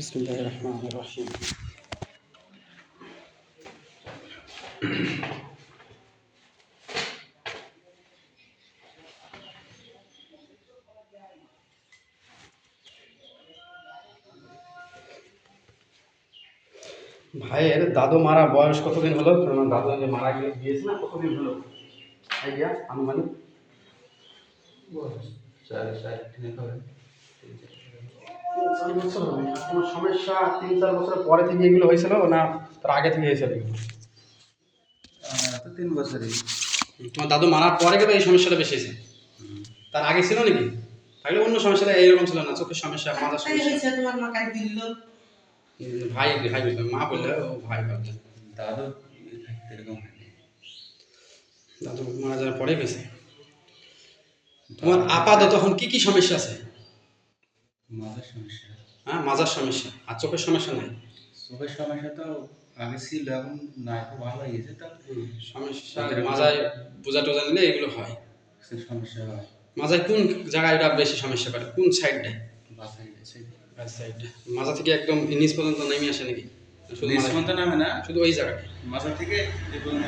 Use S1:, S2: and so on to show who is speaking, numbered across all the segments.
S1: বিসমিল্লাহির রহমানির রহিম। ভাইয়ের দাদু মারা বয়স কতদিন হলো? কারণ দাদু যে মারা গিয়েছে না, কতদিন হলো আইডিয়া আনুমানিক? কোনো সমস্যা 3-4 বছরের পরে থেকে এগুলো হয়েছিল না তার আগে থেকে হয়েছিল?
S2: তো 3 বছরই।
S1: তোমার দাদু মারার পরে কিন্তু এই সমস্যাটা বেশি হয়েছে, তার আগে ছিল নাকি? তাহলে অন্য সমস্যাটা এইরকম ছিল না, চোখের সমস্যা, মাথার সমস্যা। ভাই ভাই মা বললে ও ভাই ভাবলেন।
S2: দাদু এরকম হয়নি।
S1: দাদু মারা যাওয়ার পরে হয়েছে। তোমার আপাতত তখন কি কি সমস্যা আছে?
S2: মাথার সমস্যা।
S1: হ্যাঁ, মাজার সমস্যা। আর চোখের সমস্যা নাই?
S2: চোখের সমস্যা তো আগে ছিল, এখন না, এখন ভালো হয়ে গেছে। তো
S1: সমস্যা মাজায় বোঝা টোজা নিলে এগুলো হয়,
S2: সমস্যা হয়।
S1: মাজায় কোন জায়গায় এটা বেশি সমস্যা করে, কোন সাইডটায়?
S2: বাস
S1: সাইডে মাথা থেকে একদম নিচ পর্যন্ত নেমে আসে নাকি? শুধু
S2: নিচ পর্যন্ত নামে না,
S1: শুধু ওই জায়গায়
S2: মাথা থেকে যে পর্যন্ত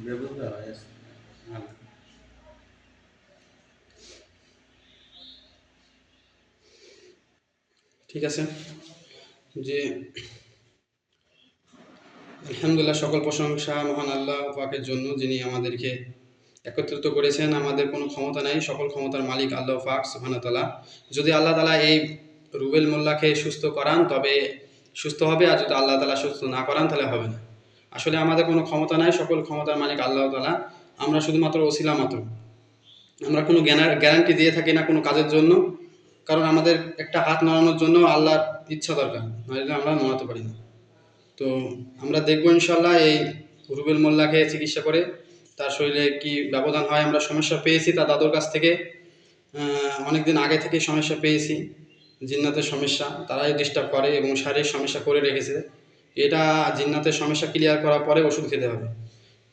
S2: ব্যবস্থা হয়।
S1: ঠিক আছে। যে আলহামদুলিল্লাহ, সকল প্রশংসা মহান আল্লাহ পাকের জন্য, যিনি আমাদেরকে একত্রিত করেছেন। আমাদের কোনো ক্ষমতা নাই, সকল ক্ষমতার মালিক আল্লাহ পাক সুবহানাহু ওয়া তাআলা। যদি আল্লাহ তাআলা এই রুবেল মোল্লাকে সুস্থ করান তবে সুস্থ হবে, আর যদি আল্লাহ তাআলা সুস্থ না করান তাহলে হবে না। আসলে আমাদের কোনো ক্ষমতা নাই, সকল ক্ষমতার মালিক আল্লাহ তাআলা। আমরা শুধুমাত্র ওসিলা মাত্র। আমরা কোনো গ্যারান্টি দিয়ে থাকি না কোনো কাজের জন্য, কারণ আমাদের একটা হাত নাড়ানোর জন্য আল্লাহর ইচ্ছা দরকার, নাহলে আমরা নাড়াতে পারি না। তো আমরা দেখবো ইনশাল্লাহ এই রুবেল মোল্লাকে চিকিৎসা করে তার শরীরে কি ব্যবধান হয়। আমরা সমস্যা পেয়েছি তার দাদুর কাছ থেকে, অনেক দিন আগে থেকে সমস্যা পেয়েছি। জিন্নাতের সমস্যা তারাই ডিস্টার্ব করে এবং শারীরিক সমস্যা করে রেখেছে। এটা জিন্নাতের সমস্যা ক্লিয়ার করার পরে ওষুধ খেতে হবে।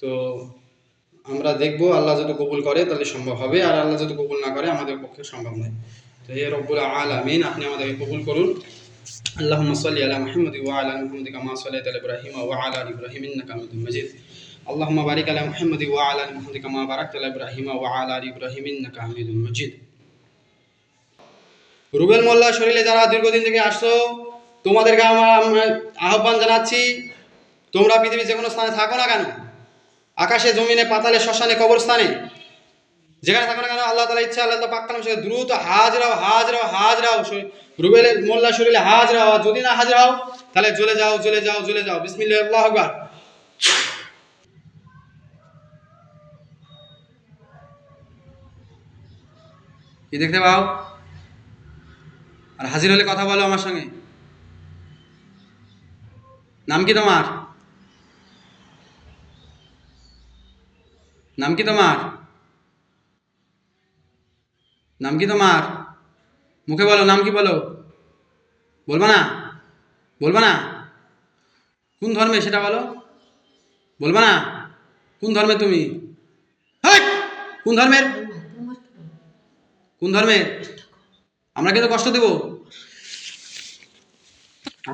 S1: তো আমরা দেখবো, আল্লাহ যদি কবুল করে তাহলে সম্ভব হবে, আর আল্লাহ যদি কবুল না করে আমাদের পক্ষে সম্ভব নয়। তো হে রব্বুল আলামিন, আপনি আমাদেরকে কবুল করুন। আল্লাহুম্মা সাল্লি আলা মুহাম্মাদি ওয়া আলা আলি মুহাম্মাদি কামা সাল্লাইতা আলা ইব্রাহিম ওয়া আলা আলি ইব্রাহিম ইন্নাকা হামিদুম মাজিদ। আল্লাহুম্মা বারিক আলা মুহাম্মাদি ওয়া আলা আলি মুহাম্মাদি কামা বারাকতা আলা ইব্রাহিম ওয়া আলা আলি ইব্রাহিম ইন্নাকা হামিদুম মাজিদ। রুবেল মোল্লা শরীরে যারা দীর্ঘদিন থেকে আসছো, তোমাদেরকে আমরা আহ্বান জানাচ্ছি, তোমরা পৃথিবীর যে কোনো স্থানে থাকো না কেন, আকাশে, জমিনে, পাতালে, শ্মশানে, কবরস্থানে, যেখানে থাকো না কেন, আল্লাহ তাআলা ইচ্ছা আল্লাহ পাক কালাম সাথে দ্রুত হাজরাও হাজরাও হাজরাও রুবেল মোল্লা শরীরে হাজরাও। যদি না হাজরা হও তাহলে জ্বলে যাও জ্বলে যাও জ্বলে যাও। বিসমিল্লাহ, আল্লাহু আকবার। কি দেখতে পাও? আর হাজির হলে কথা বলো আমার সঙ্গে। নাম কি তোমার? নাম কি তোমার? নাম কি তোমার? মুখে বলো, নাম কি বলো? বলবা না? বলবা না? কোন ধর্মে সেটা বলো? বলবা না? কোন ধর্মে তুমি? কোন ধর্মের? কোন ধর্মের? আমরা কিন্তু কষ্ট দেব?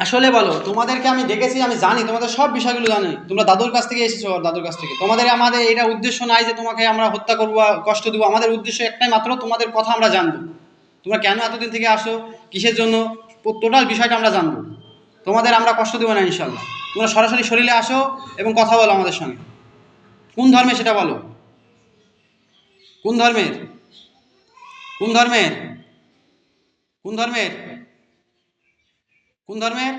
S1: আসলে বলো, তোমাদেরকে আমি ডেকেছি, আমি জানি তোমাদের সব বিষয়গুলো জানি। তোমরা দাদুর কাছ থেকে এসেছো, দাদুর কাছ থেকে। তোমাদের আমাদের এটা উদ্দেশ্য নাই যে তোমাকে আমরা হত্যা করবো, কষ্ট দেবো। আমাদের উদ্দেশ্য একটাই মাত্র, তোমাদের কথা আমরা জানবো। তোমরা কেন এতদিন থেকে আসো, কিসের জন্য, টোটাল বিষয়টা আমরা জানবো। তোমাদের আমরা কষ্ট দেবো না ইনশাল্লাহ। তোমরা সরাসরি শরীরে আসো এবং কথা বলো আমাদের সঙ্গে। কোন ধর্মে সেটা বলো? কোন ধর্মের? কোন ধর্মের? কোন ধর্মের? কোন ধর্মের?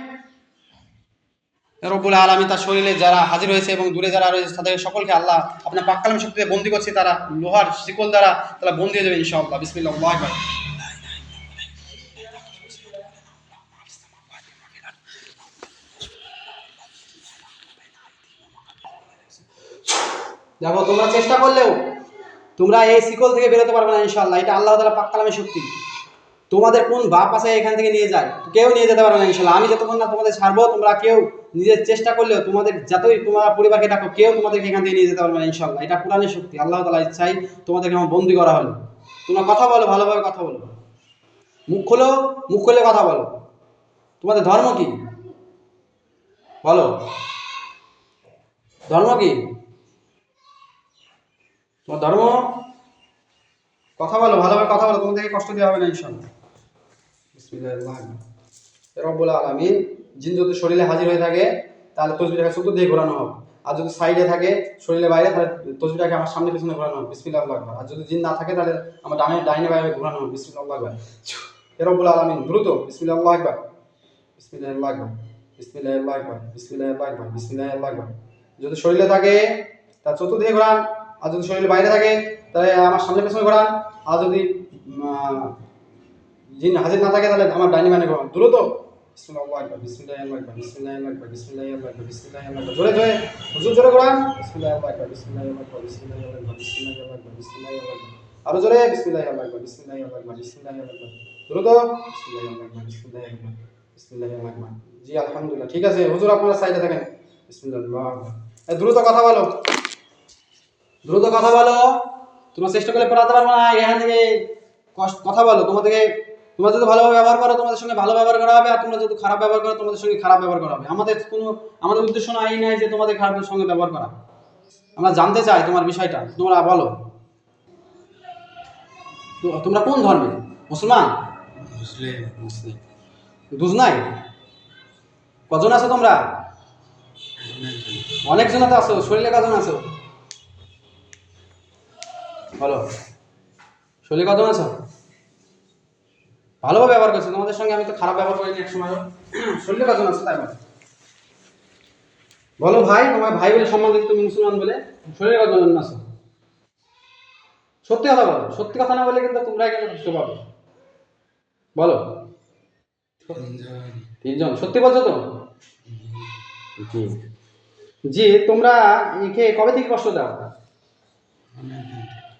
S1: রব্বুল আলামিন তার শরীরে যারা হাজির হয়েছে এবং দূরে যারা রয়েছে তাদের সকলকে আল্লাহ আপনার পাক কালামের শক্তিতে বন্দী করছে। তারা লোহার শিকল দ্বারা তারা বন্দী হয়ে যাবে ইনশাআল্লাহ। বিসমিল্লাহ, আল্লাহু আকবার। দেখো, তোমরা চেষ্টা করলেও তোমরা এই শিকল থেকে বেরোতে পারবে না ইনশাআল্লাহ। এটা আল্লাহ তাআলা পাক কালামের শক্তি। তোমাদের কোন বাপ আছে এখান থেকে নিয়ে যায়? কেউ নিয়ে যেতে পারবে না ইনশাআল্লাহ। আমি যতক্ষণ না তোমাদের ছাড়বো, তোমরা কেউ নিজের চেষ্টা করলেও, তোমাদের যতই তোমার পরিবারকে ডাকো, কেউ তোমাদেরকে এখান থেকে নিয়ে যেতে পারবে না ইনশাআল্লাহ। এটা কোরআনের শক্তি, আল্লাহ তাআলার ইচ্ছায় তোমাদেরকে আমার বন্দী করা হলো। তোমরা কথা বলো, ভালোভাবে কথা বলো। মুখ খোলো, মুখ খুলে কথা বলো। তোমাদের ধর্ম কি বলো? ধর্ম কি তোমার ধর্ম? কথা বলো, ভালোভাবে কথা বলো, তোমাদেরকে কষ্ট দেওয়া হবে না ইনশাআল্লাহ। বিসমিল্লাহির রব্বুল আলামিন। জিন যদি শরীরে হাজির হয়ে থাকে তাহলে তসবিহটাকে চতুর্দিকে দিয়ে ঘোরানো হবে, আর যদি সাইডে থাকে শরীরের বাইরে তাহলে তসবিহটাকে আমার সামনে পিছনে ঘোরানো হবে, বিসমিল্লাহির আকবার। আর যদি জিন না থাকে তাহলে আমার ডাইনে বাইরে ঘোরানো হবে, বিসমিল্লাহির আকবার। রব্বুল আলামিন দ্রুত বিসমিল্লাহির আকবার, বিসমিল্লাহির আকবার, বিসমিল্লাহির আকবার, বিসমিল্লাহির আকবার, বিসমিল্লাহির আকবার। যদি শরীরে থাকে তার চতুর্দিকে ঘোরান, আর যদি শরীরের বাইরে থাকে তাহলে আমার সামনে পেছনে ঘোরান, আর যদি জিন হাজির না থাকে তাহলে আমার ডাইনি মানে ঘোরান দ্রুত। বিসমিল্লাহির আকবার, বিসমিল্লাহির আকবার, বিসমিল্লাহির আকবার, বিসমিল্লাহির আকবার, বিসমিল্লাহির আকবার। জোরে জোরে হুজুর জোরে ঘোরান। বিসমিল্লাহির আকবার, বিসমিল্লাহির আকবার, বিসমিল্লাহির আকবার, বিসমিল্লাহির আকবার, বিসমিল্লাহির আকবার। আরো জোরে বিসমিল্লাহির আকবার, বিসমিল্লাহির আকবার, বিসমিল্লাহির আকবার। দ্রুত বিসমিল্লাহির আকবার, বিসমিল্লাহির আকবার, বিসমিল্লাহির আকবার। জি আলহামদুলিল্লাহ, ঠিক আছে হুজুর আপনারা সাইডে থাকেন। বিসমিল্লাহির আকবার। দ্রুত কথা বলো, দ্রুত কথা বলো। তোমরা চেষ্টা করলে পড়াতে পারবো না, এখান থেকে কথা বলো। তোমরা যদি ভালোভাবে ব্যবহার করো তোমাদের সঙ্গে ভালো ব্যবহার করা হবে, আর তোমরা যদি খারাপ ব্যবহার করো তোমাদের সঙ্গে খারাপ ব্যবহার করা হবে। আমাদের উদ্দেশ্য এই নাই যে তোমাদের খারাপের সঙ্গে ব্যবহার করা। আমরা জানতে চাই তোমার বিষয়টা, তোমরা বলো। তোমরা কোন ধর্মে? মুসলমান?
S2: মুসলিম।
S1: মুসলিম। দুজ নাই? কজন আছো তোমরা? অনেকজন তো আছো। শরীরে কজন আছো বলো? শরীরে কজন আছো? ভালোভাবে ব্যবহার করছো, তোমাদের সঙ্গে আমি তো খারাপ ব্যবহার করিনি এক সময়। শরীরে কজন আছো তাই বলো ভাই, তোমার ভাই বলে সম্মান দিতে তুমি মুসলমান বলে। শরীরে কজন আছো? সত্যি কথা বলো, সত্যি কথা না বলে কিন্তু তোমরা কিন্তু কষ্ট পাবে। বলো। তিনজন। সত্যি বলছো তো? জি জি। তোমরা একে কবে থেকে কষ্ট দাও?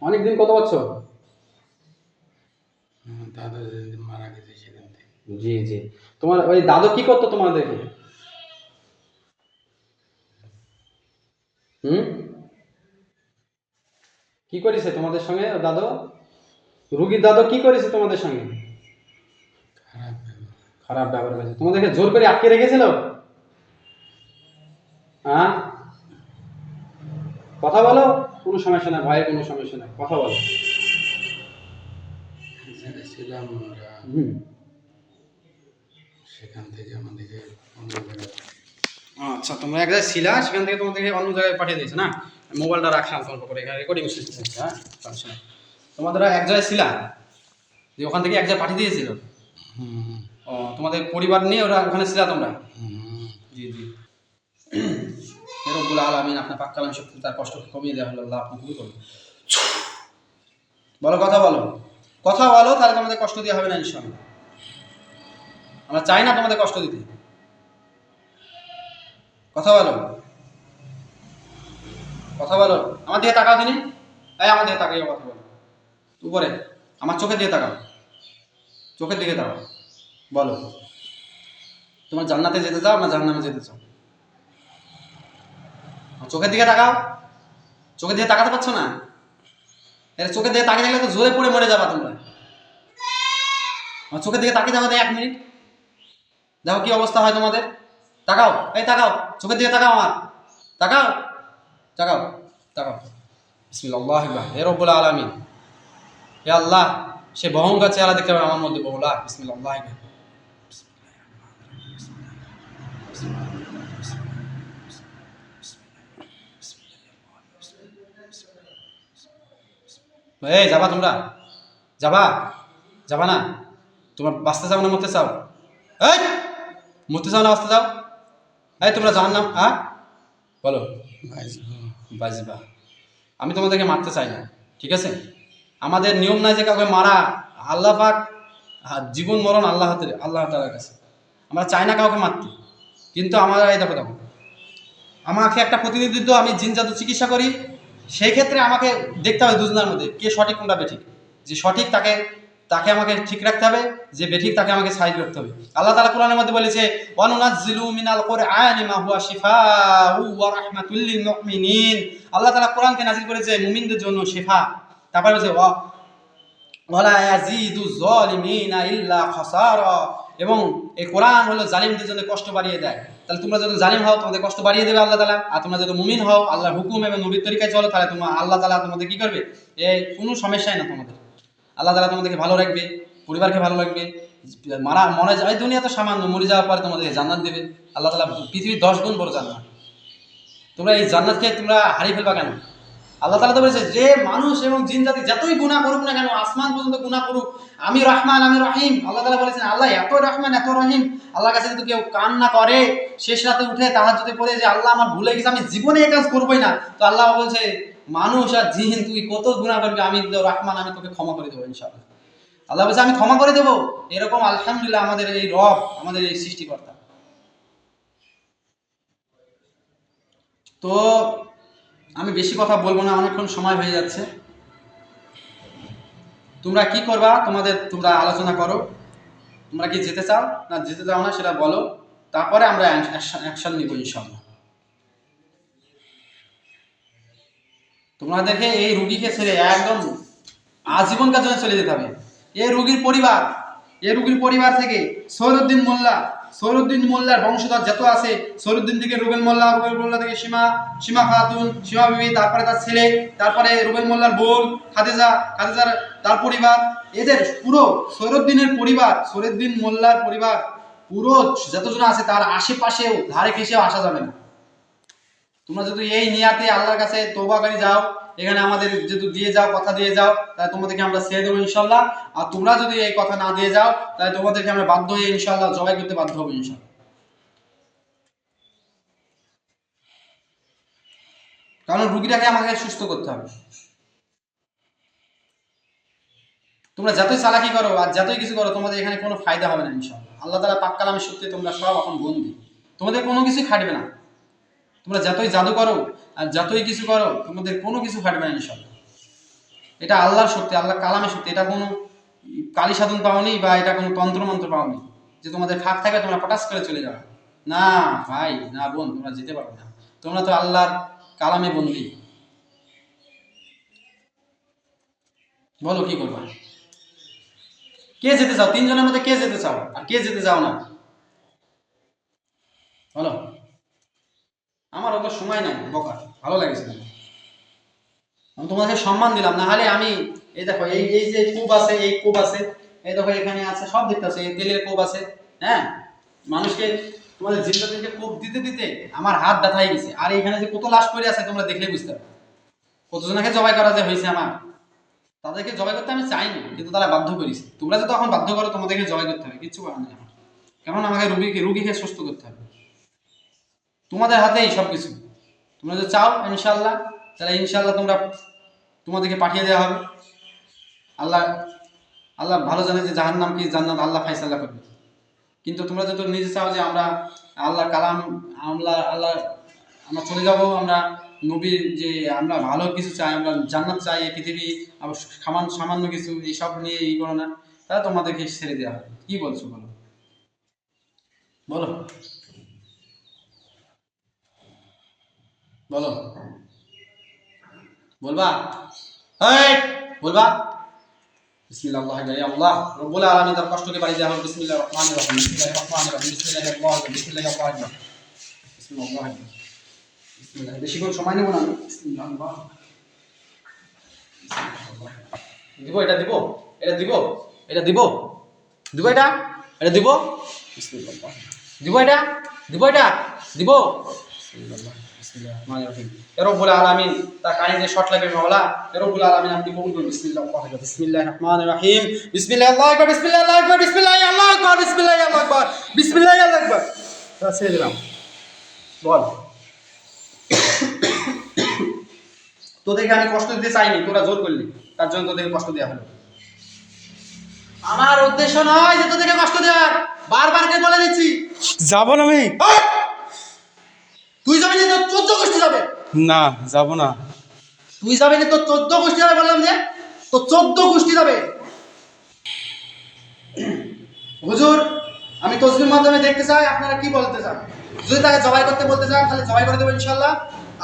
S1: অনেকদিন। কত বছর?
S2: দাদা যেদিন মারা গেছে সেদিন থেকে।
S1: জি জি। তোমার ওই দাদু কি করতো তোমাদেরকে? কি করেছে তোমাদের সঙ্গে দাদু? রুগীর দাদু কি করেছে তোমাদের সঙ্গে? খারাপ ব্যবহার করেছে। তোমাদেরকে জোর করে আটকে রেখেছিল? হ্যাঁ, কথা বলো। কোনো সমস্যা নাই ভাই, কোনো সমস্যা নাই, কথা বলো।
S2: ছিলাম আমরা, সেখান থেকে আমাদেরকে অন্য জায়গায়।
S1: আচ্ছা, তোমরা এক জায়গায় ছিলা, সেখান থেকে তোমাদেরকে অন্য জায়গায় পাঠিয়ে দিয়েছে না? মোবাইলটা রাখলাম অল্প করে, এখানে রেকর্ডিং সিস্টেম আছে। হ্যাঁ, তোমাদের এক জায়গায় ছিলা, যে ওখান থেকে এক জায়গায় পাঠিয়ে দিয়েছিল? ও, তোমাদের পরিবার নিয়ে ওরা ওখানে ছিলা তোমরা? জি জি। রব্বুল আলামিন আপনার পাক কালাম শক্তি তার কষ্টকে কমিয়ে দেওয়া হলো। আল্লাহ আপনি খুবই করবেন। বলো, কথা বলো, কথা বলো, তাহলে তোমাদের কষ্ট দেওয়া হবে না ইনশাআল্লাহ। আমরা চাই না তোমাদের কষ্ট দিতে। কথা বলো, কথা বলো। আমার দিকে তাকাও দিনে। আমার দিকে তাকিয়ে কথা বলো। উপরে আমার চোখের দিকে তাকাও, চোখের দিকে তাকাও। বলো, তোমার জান্নাতে যেতে চাও না জাহান্নামে যেতে চাও? চোখের দিকে তাকাও। চোখের দিকে তাকাতে পারছো না? এর চোখের দিকে তাকিয়ে থাকলে তো জোরে পড়ে মরে যাবা তোমরা। আমার চোখের দিকে তাকিয়ে যাবো 1 মিনিট, দেখো কি অবস্থা হয় তোমাদের। তাকাও, এই তাকাও, চোখের দিকে তাকাও, আমার তাকাও, তাকাও, তাকাও। বিসমিল্লাহ। হে রব্বুল আলামিন, হে আল্লাহ, সে বহঙ্গার চেহারা দেখতে পাবে আমার মধ্যে। বলা বিসমিল্লাহ। এই যাবা তোমরা? যাবা? যাবা না? তোমরা বাঁচতে চাও না মরতে চাও? এই মরতে চাও না বাঁচতে চাও? এই তোমরা জাহান্নাম, হ্যাঁ বলো। বাঁচবা। আমি তোমাদেরকে মারতে চাই না, ঠিক আছে? আমাদের নিয়ম নাই যে কাউকে মারা। আল্লাহ পাক জীবন মরণ আল্লাহ তাআলার কাছে। আমরা চাই না কাউকে মারতে, কিন্তু আমরা এই দেখো আমাকে একটা প্রতিনিধিত্ব, আমি জিন জাদু চিকিৎসা করি, সেই ক্ষেত্রে আমাকে দেখতে হবে দুজনের মধ্যে কে সঠিক কোনটা বেঠিক। যে সঠিক তাকে আমাকে ঠিক রাখতে হবে, যে বেঠিক তাকে আমাকে সাইড রাখতে হবে। আল্লাহ তাআলা কোরআনের মধ্যে বলেছে, ওয়ানুনাজ্জিলু মিনাল কুরআনি মা হুয়া শিফাউ ওয়া রাহমাতুল লিল মুমিনিন। আল্লাহ তাআলা কোরআনকে নাযিল করেছে মুমিনদের জন্য শিফা। তারপরে বলেছে ওয়ালা ইয়াজিদু যালিমিনা ইল্লা খাসারা, এবং এই কোরআন হলো জালিমদের জন্য কষ্ট বাড়িয়ে দেয়। তাহলে তোমরা যদি জালিম হও তোমাদের কষ্ট বাড়িয়ে দেবে আল্লাহ তাআলা, আর তোমরা যদি মুমিন হও আল্লাহর হুকুম এবং নবীর তরিকায় চলো তাহলে তোমার আল্লাহ তাআলা তোমাদের কি করবে, এই কোনো সমস্যাই না তোমাদের। আল্লাহ তাআলা তোমাদেরকে ভালো রাখবে, পরিবারকে ভালো রাখবে, মরে যায় দুনিয়া তো সামান্য, মরে যাওয়ার পরে তোমাদেরকে জান্নাত দেবে আল্লাহ তাআলা, পৃথিবীর 10 গুণ বড় জান্নাত। তোমরা এই জান্নাতকে তোমরা হারিয়ে ফেলবা কেন? আল্লাহ তাআলা তো বলেছে যে মানুষ এবং জিন জাতি যতই গুনাহ করুক না কেন, আসমান পর্যন্ত গুনাহ করুক, আমি রহমান আমি রহিম। আল্লাহ তাআলা বলেছেন আল্লাহ এত রহমান এত রহিম, আল্লাহর কাছে যদি কেউ কান্না করে শেষ রাতে উঠে তাহাজ্জুদে পড়ে যে আল্লাহ আমার ভুলে গেছে, আমি জীবনে এই কাজ করবোই না, তো আল্লাহ বলছে মানুষ আর জিন তুই কত গুনাহ করবি, আমি রহমান আমি তোকে ক্ষমা করে দেবো ইনশাআল্লাহ। আল্লাহ বলছে আমি ক্ষমা করে দেবো। এরকম আলহামদুলিল্লাহ আমাদের এই রব, আমাদের এই সৃষ্টিকর্তা। তো আমি বেশি কথা বলবো না, অনেকক্ষণ সময় হয়ে যাচ্ছে। তোমরা কি করবা তোমরা আলোচনা করো, তোমরা কি যেতে চাও না যেতে চাও না সেটা বলো, তারপরে আমরা অ্যাকশন নিব ইনশাআল্লাহ। তোমাদেরকে এই রুগীকে ছেড়ে একদম আজীবনকার জন্য চলে যেতে হবে। এই রুগীর পরিবার থেকে সৈরুদ্দিন মোল্লার বংশধর যত আছে, সৈরুদ্দিন থেকে রুবেল মোল্লা থেকে সীমা খাতুন, সীমা বিবি, তারপরে তার ছেলে, তারপরে রুবেল মোল্লার বোন খাদিজার তার পরিবার, এদের পুরো সৈরুদ্দিন মোল্লার পরিবার পুরো যতজন আছে তার আশেপাশেও ধারে ঘেঁষেও আসা যাবে না। তোমরা যদি এই নিয়াতে আল্লাহর কাছে তওবা করে যাও, এখানে আমাদের যদি দিয়ে যাও, কথা দিয়ে যাও, তাহলে তোমাদেরকে আমরা ছেড়ে দেবো ইনশাআল্লাহ। আর তোমরা যদি এই কথা না দিয়ে যাও তাহলে তোমাদেরকে আমরা বাধ্য হয়ে ইনশাআল্লাহ জবাই করতে বাধ্য হবো ইনশাআল্লাহ। কারণ রুগীটাকে আমাকে সুস্থ করতে হবে। তোমরা যতই চালাকি করো আর যতই কিছু করো তোমাদের এখানে কোনো ফায়দা হবে না ইনশাআল্লাহ। আল্লাহ তাআলা পাক কালামের সত্যি তোমরা সব এখন বন্দী, তোমাদের কোনো কিছুই খাটবে না। তোমরা যতই জাদু করো আর যতই কিছু করো তোমাদের কোনো কিছু খাটবে না ইনশাআল্লাহ। এটা আল্লাহর সত্যি, আল্লাহ কালামের সত্যি। এটা কোনো কালী সাধন পাওনি বা এটা কোনো তন্ত্রমন্ত্র পাওনি যে তোমাদের ফাঁক থাকে তোমরা পটাশ করে চলে যাবে। না ভাই না বোন, তোমরা যেতে পারবে না, তোমরা তো আল্লাহর কালামে বন্দী। বলো কি করবা? কে যেতে চাও? 3 জনের মধ্যে কে যেতে চাও আর কে যেতে চাও না? বলো। আমার অত সময় নাই বকা, ভালো লাগছে না। আমি তোমাকে সম্মান দিলাম, না হলে আমি এই দেখো এই যে কূপ আছে, এই কূপ আছে, এই দেখো এখানে আছে, সব দেখতে আছে, এই তেলের কূপ আছে। হ্যাঁ, মানুষকে তোমাদের জিন্দাদেরকে কূপ দিতে দিতে আমার হাত ব্যথা হয়ে গেছে। আর এখানে যে কত লাশ পড়ে আছে তোমরা দেখলেই বুঝতে পারবে। কতজনকে জবাই করা যে হয়েছে আমার, তাদেরকে জবাই করতে আমি চাইনি কিন্তু তারা বাধ্য করেছে। তোমরা যদি এখন বাধ্য করো তোমাদেরকে জবাই করতে হবে, কিচ্ছু করার নেই আমার। কেমন আমাকে রুগীকে সুস্থ করতে হবে, তোমাদের হাতেই সব কিছু। তোমরা যদি চাও ইনশাআল্লাহ তাহলে ইনশাআল্লাহ তোমাদেরকে পাঠিয়ে দেওয়া হবে। আল্লাহ ভালো জানে যে জাহান্নাম কি জান্নাত আল্লাহ ফায়সালা করবে। কিন্তু তোমরা যদি নিজে চাও যে আমরা আল্লাহর কালাম আমরা চলে যাব, আমরা নবীর যে আমরা ভালো কিছু চাই, আমরা জান্নাত চাই, এই পৃথিবী আবার সামান্য কিছু এইসব নিয়ে করো না, তাহলে তোমাদেরকে ছেড়ে দেওয়া হবে। কি বলছো বলো? বলো বলো বলবা? বলবা বিসমিল্লাহ। আল্লাহ রব্বুল আলামিন তার কষ্টকে বাড়িয়ে দেওয়া হবে। বিসমিল্লাহির রহমানির রহিম, বিসমিল্লাহির রহমানির রহিম, বিসমিল্লাহির রহমানির রহিম। বেশিক্ষণ সময় নেব না আমি। দিব এটা দিব এটা দিব এটা দিব দিব এটা এটা দিব দিব এটা দিব এটা দিব। রব্বুল আলামিন তার কাহিনী শর্ট লাগবে মাওলা। রব্বুল আলামিন আপনি কবুল করুন। বিসমিল্লাহির রহমানির রহিম, বিসমিল্লাহির আল্লাহু আকবার, বিসমিল্লাহির আল্লাহু আকবার, বিসমিল্লাহির আল্লাহু আকবার, বিসমিল্লাহির আল্লাহু আকবার, বিসমিল্লাহির আল্লাহু আকবার। ছেড়ে দিলাম। বল, তোদেরকে আমি কষ্ট দিতে চাইনি, তোরা জোর করলি, তার জন্য তোদেরকে কষ্ট দেওয়া হলো। আমার উদ্দেশ্য নয় যে তোদেরকে কষ্ট দেওয়ার, বারবার কে বলে দিচ্ছি
S2: যাব না আমি।
S1: তুই যাবি না, তোর 14 গোষ্ঠী যাবে।
S2: না যাব না।
S1: তুই যাবি না, তোর 14 গোষ্ঠী যাবে। বললাম যে তোর 14 গোষ্ঠী যাবে। হুজুর আমি তসবির মাধ্যমে দেখতে চাই আপনারা কি বলতে চান। যদি তাকে জবাই করতে বলতে চান তাহলে জবাই করে দেবো ইনশাআল্লাহ।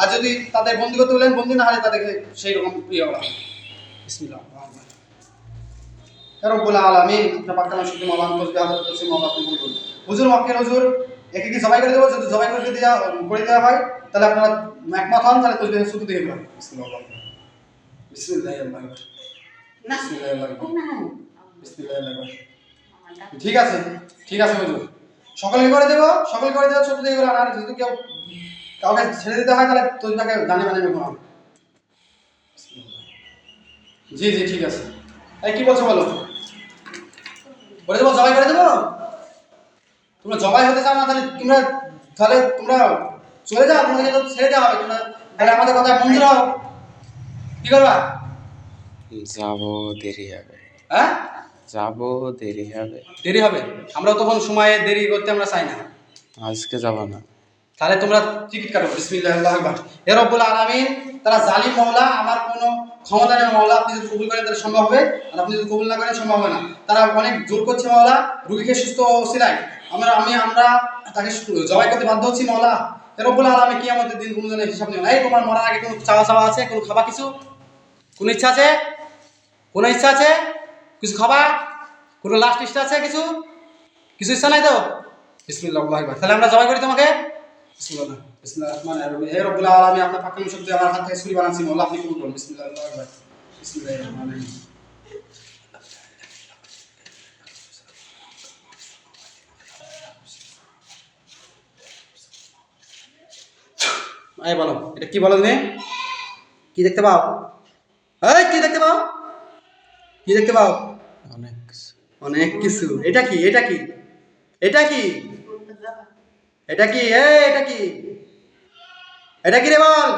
S1: আর যদি তাদের বন্দি করতে বলেন বন্দি, না হলে তাদেরকে সেই রকম ইয়ে করা। বিসমিল্লাহ। ইয়া রাব্বুল আলামিন আপনার পাক কালাম শুকরিয়া মাওলানা তাসবিহ হাজার করছি মাওলা আপনি কবুল করুন। হুজুর ওয়াক্কিল হুজুর একে কি জবাই করে দেবো? যদি জবাই করে দেওয়া হয় তাহলে আপনারা একমত হন, তাহলে তাসবিহ শুরু দিয়ে দিলাম। বিসমিল্লাহ বিসমিল্লাহির রহমানির রহিম। ঠিক আছে, ঠিক আছে হুজুর, সকলকে করে দেবো, সকল করে দেবো, ছোট দিয়ে গেলাম। আর যদি কেউ কাউকে ছেড়ে দিতে হয় তাহলে তোজটাকে জানে মানে ঘুমাম। জি জি ঠিক আছে। এই কি বলছো বলো? করে দেবো, জবাই করে দেবো? তোমরা জবাই হতে চাও না তাহলে তোমরা চলে যাও, তোমাদেরকে তো ছেড়ে দেওয়া হবে। তোমরা তাহলে আমাদের কথা মঞ্জুর হও, কি করবা?
S3: যাবো, দেরি হবে।
S1: হ্যাঁ
S3: যাবো, দেরি হবে।
S1: দেরি হবে? আমরাও তখন সময়ে দেরি করতে আমরা চাই না।
S3: আজকে যাব না।
S1: তাহলে তোমরা টিকিট কাটো। বিসমিল্লাহ আল্লাহু আকবার। হে রব্বুল আলামিন, তারা জালিম মওলা, আমার কোনো ক্ষমতা নেই মওলা। আপনি যদি কবুল করেন তাহলে সম্ভব হবে, আর আপনি যদি কবুল না করেন সম্ভব হবে না। তারা অনেক জোর করছে মওলা, রোগীকে সুস্থ অবস্থায় আমরা তাকে জবাই করতে বাধ্য হচ্ছি মওলা। হে রব্বুল আলামিন, কিয়ামতের দিন কোনো জনের হিসাব নেই। এই তোমার মরার আগে কোনো চাওয়া আছে? কোনো খাবা কিছু? কোনো ইচ্ছা আছে? কোনো ইচ্ছা আছে কিছু খাবা? কোনো লাস্ট ইচ্ছা আছে কিছু? কিছু ইচ্ছা নাই তো? বিসমিল্লাহ আল্লাহু আকবার। তাহলে আমরা জবাই করি তোমাকে। বিসমিল্লাহ বিসমিল্লাহির রহমানির রহিম। হে রব্বুল আলামিন, আপনার পাক কালাম শব্দে আমার হাত থেকে ছুরি বানাচ্ছি মওলা, আপনি কবুল করুন। বিসমিল্লাহ আল্লাহু আকবার। বিসমিল্লাহির রহমানির রহিম। এই বলো, এটা কি বলো তুমি? কি দেখতে পাও? এই কি দেখতে পাও? কি দেখতে পাও?
S3: অনেক কিছু।
S1: অনেক কিছু। এটা কি? এটা কি? এটা কি? এটা কি? এটা কি? এটা কি রে বল?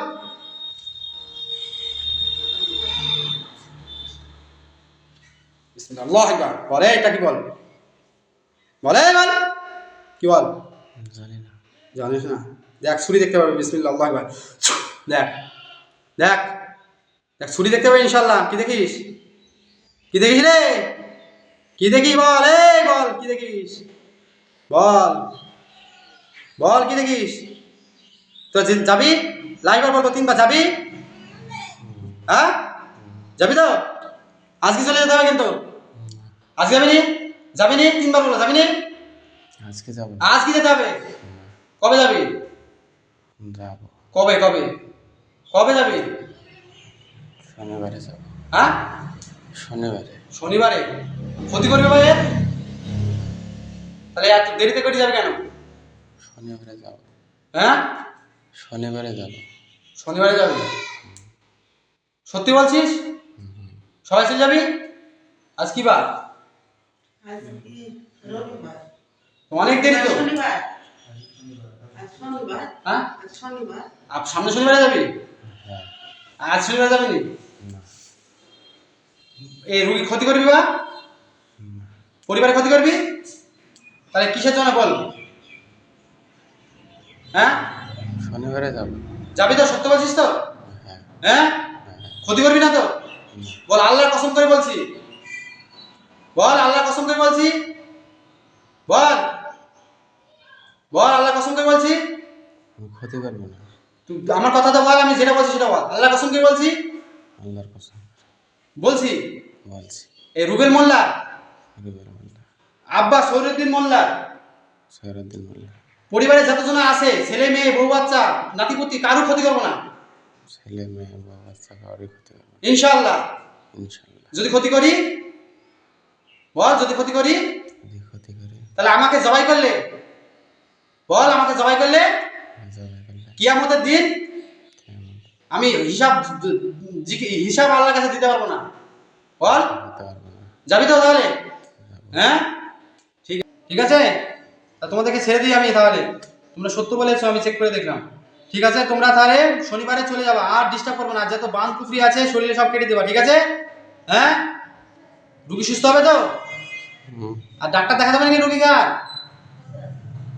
S1: বিসমিল্লাহ আল্লাহু আকবার। বলে এটা কি বল? বল কি বল?
S3: জানি না।
S1: জানিস না? দেখ ছুরি দেখতে পাবে। বিসমিল্লাহ আল্লাহু আকবার। দেখ দেখ দেখ ছুরি দেখতে পাবে ইনশাআল্লাহ। কি দেখিস? কি দেখিস রে? কি দেখিস বল? বল কি দেখিস? বল বল কি দেখিস? তো যাবি? লাইবার বলবো 3 বার, যাবি? হ্যাঁ যাবি তো? আজকে চলে যেতে হবে কিন্তু। আজকে যাবি নি? যাবি নি? 3 বার বলো, যাবি নি?
S3: আজকে যাব।
S1: আজকে যেতে হবে। কবে যাবি?
S3: যাব।
S1: কবে কবে কবে যাবি?
S3: শনিবারে যাব।
S1: হ্যাঁ
S3: শনিবারে।
S1: শনিবারে? ক্ষতি করবে ভাই? তাহলে এত দেরিতে করে যাবে কেন?
S3: শনিবারে যাব।
S1: হ্যাঁ
S3: শনিবারে যাব।
S1: শনিবারে যাবি? সত্যি বলছিস? সবাই চলে যাবি? আজ কি বার? অনেক দেরি তো। হ্যাঁ সামনে শনিবারে যাবি?
S3: হ্যাঁ।
S1: আজ শনিবারে যাবি নি?
S3: না।
S1: এই রুগী ক্ষতি করবি বা পরিবারের ক্ষতি করবি? তাহলে কিসের জন্য বল? হ্যাঁ
S3: শনিবারে যাব।
S1: যাবি তো? সত্য বলছিস তো?
S3: হ্যাঁ।
S1: হ্যাঁ ক্ষতি করবি না তো? বল আল্লাহর কসম করে বলছি। বল আল্লাহর কসম করে বলছি। বল বল আল্লাহর কসম করে বলছি।
S3: আমি ক্ষতি করবো না।
S1: তুই আমার কথা তো বল, আমি যেটা বলছি সেটা বল। আল্লাহর কসম করে বলছি।
S3: আল্লাহর কসম
S1: বলছি।
S3: বলছি।
S1: এই রুবেল মোল্লা,
S3: রবিবার মোল্লা,
S1: আব্বা সৈরুদ্দিন মোল্লা,
S3: সৈরুদ্দিন মোল্লা,
S1: পরিবারে যতজন আছে, ছেলে মেয়ে বউ বাচ্চা নাতিপুতি, কারো ক্ষতি করবো না
S3: ছেলে মেয়ে বউ বাচ্চা কারোরই ক্ষতি করবো না।
S1: ইনশাআল্লাহ।
S3: ইনশাল্লাহ।
S1: যদি ক্ষতি করি? বল যদি ক্ষতি করি
S3: যদি ক্ষতি করে
S1: তাহলে আমাকে জবাই করলে? বল আমাকে জবাই করলে
S3: জবাই করলে
S1: কিয়ামতের দিন
S3: কেমন
S1: আমি হিসাব আল্লাহর কাছে দিতে পারবো না। বল
S3: দিতে পারবো না।
S1: যাবি তো তাহলে?
S3: যাবো।
S1: হ্যাঁ ঠিক আছে। তা তোমাদেরকে ছেড়ে দিই আমি। তাহলে তোমরা সত্য বলেছো, আমি চেক করে দেখলাম। ঠিক আছে, তোমরা তাহলে শনিবারে চলে যাবা, আর ডিস্টার্ব করবো না। যত বান কুফরি আছে শরীরে সব কেটে দেবা, ঠিক আছে? হ্যাঁ রুগী সুস্থ হবে তো? আর ডাক্তার দেখাতে হবে নাকি রুগীকে? আর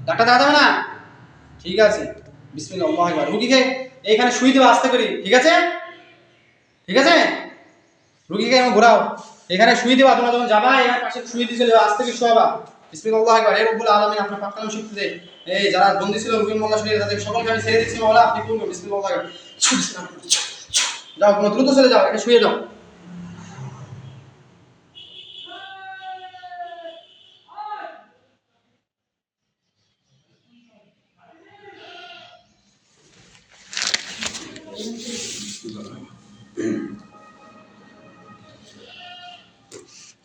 S1: ডাক্তার দেখাতে হবে না? ঠিক আছে। বিসমিল্লাহ আল্লাহু আকবার। রুগীকে এইখানে শুই দেবা আস্তে করে, ঠিক আছে? ঠিক আছে, রুগীকে এরকম ঘোরাও, এখানে শুই দেবা। তোমরা যখন যাবা এখানে পাশে শুই দিয়ে চলে যাবা, আস্তে করে শোয়াবা। বিসমিল্লাহ আল্লাহু আকবার। হে রব্বুল আলামিন, আপনার পাক কালাম শক্তিতে এই যারা বন্দী ছিল রুবেল মোল্লা শরীরে, তাদের সকলকে আমি ছেড়ে দিচ্ছি মাওলা, আপনি করুন। বিসমিল্লাহ আল্লাহু আকবার। যাও, তোমরা দ্রুত চলে যাও, এখানে শুয়ে যাও।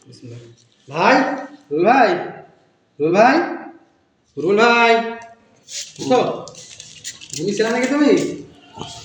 S1: বিসমিল্লাহ। ভাই রুল ভাই রুল ভাই রুল ভাই ঘুমিয়েছিলাম নাকি তুমি?